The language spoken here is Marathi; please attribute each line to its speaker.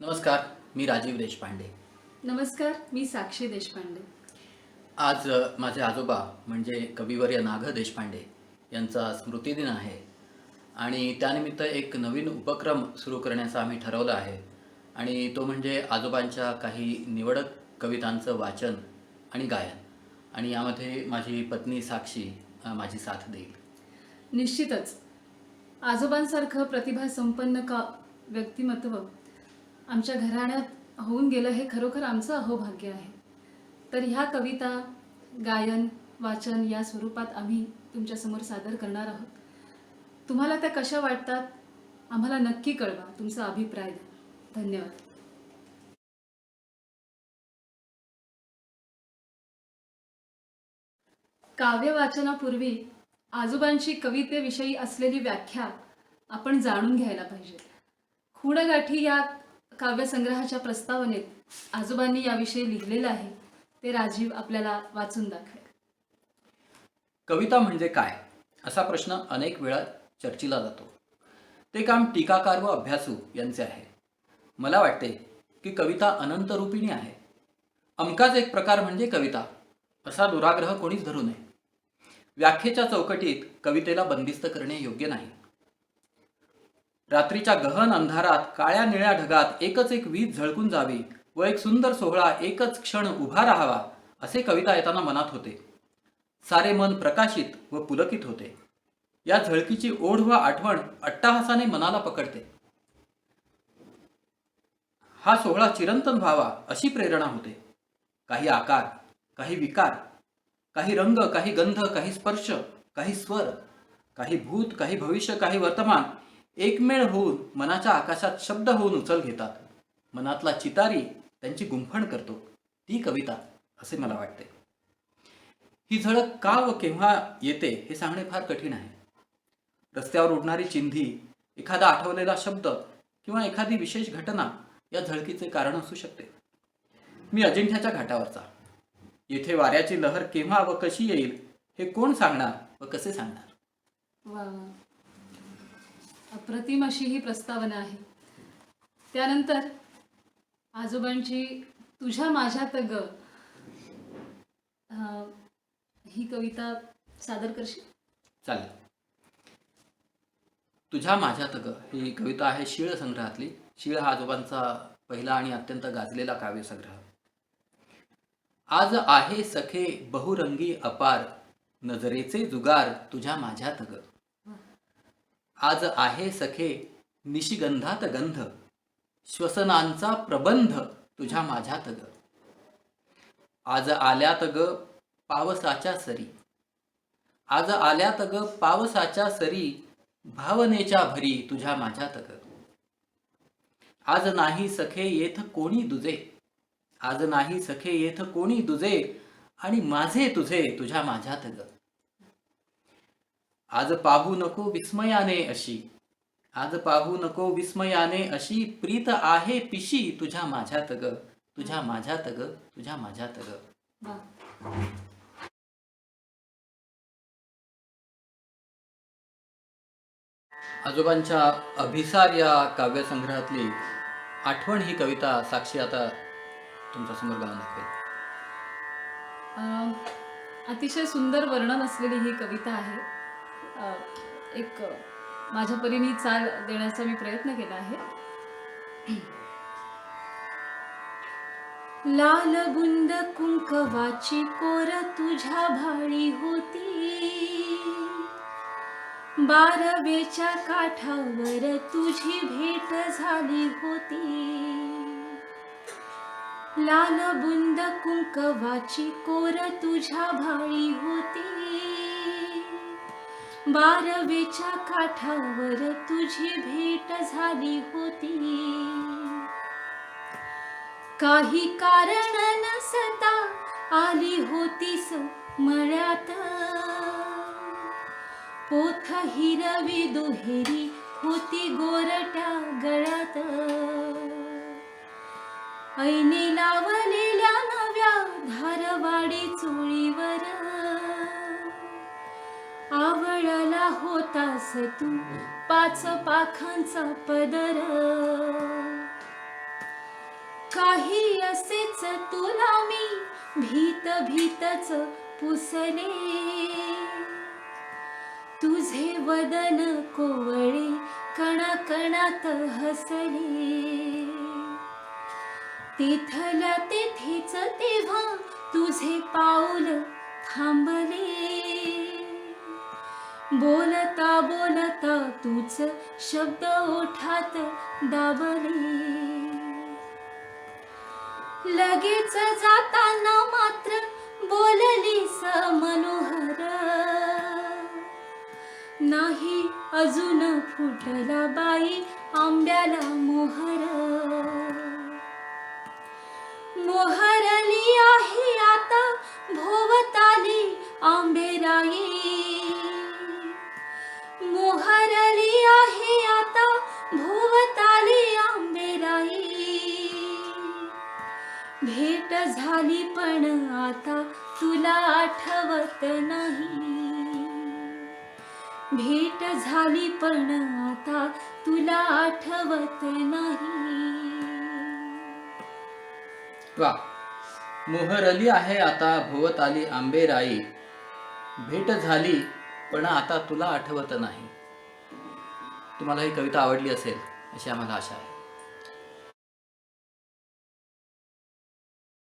Speaker 1: नमस्कार, मी राजीव देशपांडे.
Speaker 2: नमस्कार, मी साक्षी देशपांडे.
Speaker 1: आज माझे आजोबा म्हणजे कविवर्य नाग देशपांडे यांचा स्मृतिदिन आहे आणि त्यानिमित्त एक नवीन उपक्रम सुरू करण्याचा आम्ही ठरवलं आहे आणि तो म्हणजे आजोबांच्या काही निवडक कवितांचं वाचन आणि गायन. आणि यामध्ये माझी पत्नी साक्षी माझी साथ देईल.
Speaker 2: निश्चितच आजोबांसारखं प्रतिभासंपन्न व्यक्तिमत्व आमच्या घराण्यात होऊन गेलं हे खरोखर आमचं अहोभाग्य आहे. तर ह्या कविता गायन वाचन या स्वरूपात आम्ही तुमच्यासमोर सादर करणार आहोत. तुम्हाला त्या कशा वाटतात आम्हाला नक्की कळवा, तुमचा अभिप्राय द्या. धन्यवाद. काव्य वाचनापूर्वी आजोबांची कवितेविषयी असलेली व्याख्या आपण जाणून घ्यायला पाहिजे. खूणगाठी या काव्यसंग्रहाच्या प्रस्तावनेत आजोबांनी याविषयी लिहिलेलं आहे. ते राजीव आपल्याला वाचून दाखवेल.
Speaker 1: कविता म्हणजे काय असा प्रश्न अनेक वेळा चर्चिला जातो. ते काम टीकाकार व अभ्यासू यांचे आहे. मला वाटते की कविता अनंतरूपिणी आहे. अमकाच एक प्रकार म्हणजे कविता असा दुराग्रह कोणीच धरू नये. व्याख्येच्या चौकटीत कवितेला बंदिस्त करणे योग्य नाही. रात्रीच्या गहन अंधारात काळ्या निळ्या ढगात एकच एक वीज झळकून जावी व एक सुंदर सोहळा एकच क्षण उभा राहावा असे कविता येताना मनात होते. सारे मन प्रकाशित व पुलकित होते. या झळकीची ओढ व आठवण अट्टाहासाने मनाला पकडते. हा सोहळा चिरंतन व्हावा अशी प्रेरणा होते. काही आकार, काही विकार, काही रंग, काही गंध, काही स्पर्श, काही स्वर, काही भूत, काही भविष्य, काही वर्तमान एकमेळ होऊन मनाच्या आकाशात शब्द होऊन उचल घेतात. मनातला चितारी त्यांची गुंफण करतो. ती कविता असे मला वाटते. ही झळक का व केव्हा येते हे सांगणे फार कठीण आहे. रस्त्यावर उडणारी चिंधी, एखादा आठवलेला शब्द किंवा एखादी विशेष घटना या झळकीचे कारण असू शकते. मी अजिंठ्याच्या घाटावरचा. येथे वाऱ्याची लहर केव्हा व कशी येईल हे कोण सांगणार व कसे सांगणार.
Speaker 2: वा वा, अप्रतिम अशी ही प्रस्तावना आहे. त्यानंतर आजोबांची तुझ्या माझ्यात ग ही कविता सादर करशील?
Speaker 1: चालेल. तुझ्या माझ्यात ग ही कविता आहे शीळ संग्रहातली. शीळ हा आजोबांचा पहिला आणि अत्यंत गाजलेला काव्यसंग्रह. आज आहे सखे बहुरंगी अपार नजरेचे जुगार तुझ्या माझ्यात ग. आज आहे सखे निशिगंधात गंध श्वसनांचा प्रबंध तुझ्या माझ्यात ग. आज आल्यात ग पावसाच्या सरी. आज आल्यात ग पावसाच्या सरी भावनेच्या भरी तुझ्या माझ्यात ग. आज नाही सखे येथ कोणी दुजे. आज नाही सखे येथ कोणी दुजे आणि माझे तुझे तुझ्या माझ्यात ग. आज पाहू नको विस्मयाने अशी. आज पाहू नको विस्मयाने अशी प्रीत आहे पिशी तुझ्या माझ्यात ग. तुझ्या माझ्यात ग. तुझ्या माझ्यात ग. आजोबांच्या अभिसार या काव्यसंग्रहातली आठवण ही कविता साक्षी आता तुमच्या समोर गाऊन दाखवेल.
Speaker 2: अतिशय सुंदर वर्णन असलेली ही कविता आहे. एक माझ्या परीने चाल देण्याचा मी प्रयत्न केला आहे. लाल बुंद कुंकवाची कोर तुझ्या भाळी होती. बारवेच्या काठावर तुझी भेट झाली होती. लाल बुंद कुंकवाची कोर तुझ्या भाळी होती. बारवेच्या काठावर तुझी भेट झाली होती. काही कारण नसता आली होतीस मळ्यात. पोथ हिरवी दुहेरी होती गोरट्या गळ्यात. ऐने लावलेल्या नव्या धारवाडी चोळीवर आवळला होतास तू 5 पाखांचा पदर. काही असेच तुला मी भीत भीतच पुसले, तुझे वदन कोवळे कणाकणात हसले, तिथल्या तिथेच तेव्हा तुझे पाऊल थांबले, बोलता बोलता तूच शब्द ओठात दाबले, लगेच जाताना मात्र बोललीस मनोहर, नाही अजून फुटला बाई आंब्याला मोहर, मोहरली आहे आता भोवताली आंबेराई, मोहरली आहे आता भोवताली आंबेराई, भेट झाली पण आता तुला आठवत नाही, भेट झाली पण आता तुला आठवत नाही.
Speaker 1: वा. मोहरली आहे आता भोवताली आंबेराई, भेट झाली पण आता तुला आठवत नाही. तुम्हाला ही कविता आवडली असेल अशी आम्हाला आशा आहे.